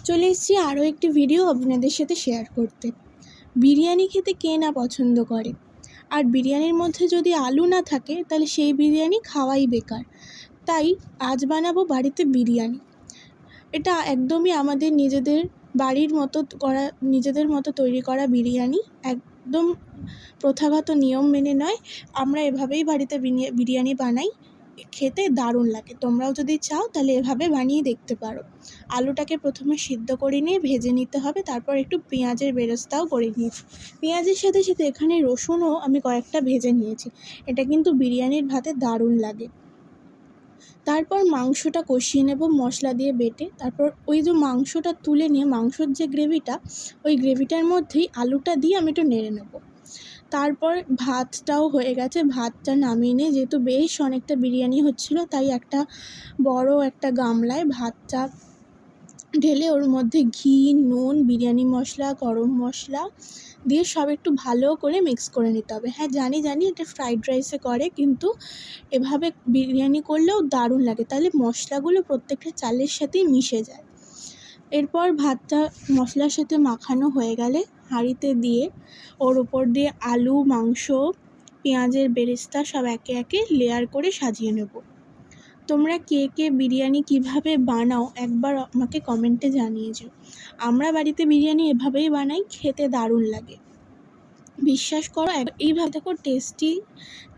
চলে এসেছি আরও একটি ভিডিও আপনাদের সাথে শেয়ার করতে। বিরিয়ানি খেতে কে না পছন্দ করে, আর বিরিয়ানির মধ্যে যদি আলু না থাকে তাহলে সেই বিরিয়ানি খাওয়াই বেকার। তাই আজ বানাবো বাড়িতে বিরিয়ানি। এটা একদমই আমাদের নিজেদের বাড়ির মতো করা, নিজেদের মতো তৈরি করা বিরিয়ানি, একদম প্রথাগত নিয়ম মেনে নয়। আমরা এভাবেই বাড়িতে বিরিয়ানি বানাই, খেতে দারুণ লাগে। তোমরাও যদি চাও তাহলে এভাবে বানিয়ে দেখতে পারো। আলুটাকে প্রথমে সিদ্ধ করে নিয়ে ভেজে নিতে হবে, তারপর একটু পেঁয়াজের বেরেস্তাও করে নিয়েছি। পেঁয়াজের সাথে সাথে এখানে রসুনও আমি কয়েকটা ভেজে নিয়েছি। এটা কিন্তু বিরিয়ানির ভাতে দারুণ লাগে। তারপর মাংসটা কষিয়ে নেব মশলা দিয়ে বেটে। তারপর ওই যে মাংসটা তুলে নিয়ে মাংসর যে গ্রেভিটা, ওই গ্রেভিটার মধ্যেই আলুটা দিয়ে আমি একটু নেড়ে নেব। তারপর ভাতটাও হয়ে গেছে, ভাতটা নামিয়ে নিয়ে যেহেতু বেশ অনেকটা বিরিয়ানি হচ্ছিলো, তাই একটা বড় একটা গামলায় ভাতটা ঢেলে ওর মধ্যে ঘি, নুন, বিরিয়ানি মশলা, গরম মশলা দিয়ে সব একটু ভালো করে মিক্স করে নিতে হবে। হ্যাঁ জানি এটা ফ্রাইড রাইসে করে, কিন্তু এভাবে বিরিয়ানি করলেও দারুণ লাগে। তাহলে মশলাগুলো প্রত্যেকটা চালের সাথেই মিশে যায়। এরপর ভাতটা মশলার সাথে মাখানো হয়ে গেলে হাঁড়িতে দিয়ে ওর ওপর দিয়ে আলু, মাংস, পেঁয়াজের বেরেস্তা সব একে একে লেয়ার করে সাজিয়ে নেব। তোমরা কে কে বিরিয়ানি কিভাবে বানাও একবার আমাকে কমেন্টে জানিয়ে যেও। আমরা বাড়িতে বিরিয়ানি এভাবেই বানাই, খেতে দারুণ লাগে। বিশ্বাস করো, এইভাবে দেখো, টেস্টি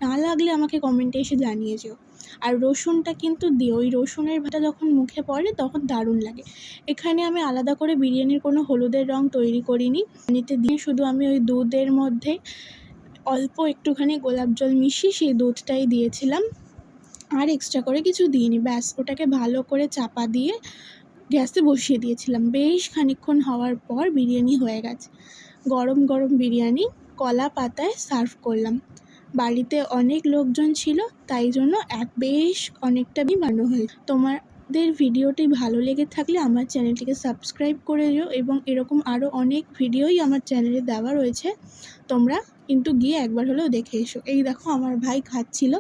না লাগলে আমাকে কমেন্টে এসে জানিয়ে যেও। আর রসুনটা কিন্তু দিও, ওই রসুনের ভাটা যখন মুখে পড়ে তখন দারুণ লাগে। এখানে আমি আলাদা করে বিরিয়ানির কোনো হলুদের রং তৈরি করিনি, নিতে দিয়ে শুধু আমি ওই দুধের মধ্যে অল্প একটুখানি গোলাপ জল মিশিয়ে সেই দুধটাই দিয়েছিলাম, আর এক্সট্রা করে কিছু দিইনি। ব্যাস, ওটাকে ভালো করে চাপা দিয়ে গ্যাসে বসিয়ে দিয়েছিলাম। বেশ খানিকক্ষণ হওয়ার পর বিরিয়ানি হয়ে গেছে। গরম গরম বিরিয়ানি কলা পাতায় সার্ভ করলাম। বাড়িতে অনেক লোকজন ছিল, তাই জন্য বেশ অনেকটা বানানো হয়েছে। তোমাদের ভিডিওটি ভালো লেগে থাকলে আমার চ্যানেলটিকে সাবস্ক্রাইব করে দিও, এবং এরকম আরও অনেক ভিডিওই আমার চ্যানেলে দেওয়া রয়েছে, তোমরা কিন্তু গিয়ে একবার হলেও দেখে এসো। এই দেখো আমার ভাই খাচ্ছিল,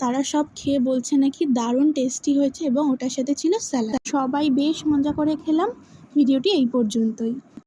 তারা সব খেয়ে বলছে নাকি দারুণ টেস্টি হয়েছে, এবং ওটার সাথে ছিল স্যালাড। সবাই বেশ মজা করে খেলাম। ভিডিওটি এই পর্যন্তই।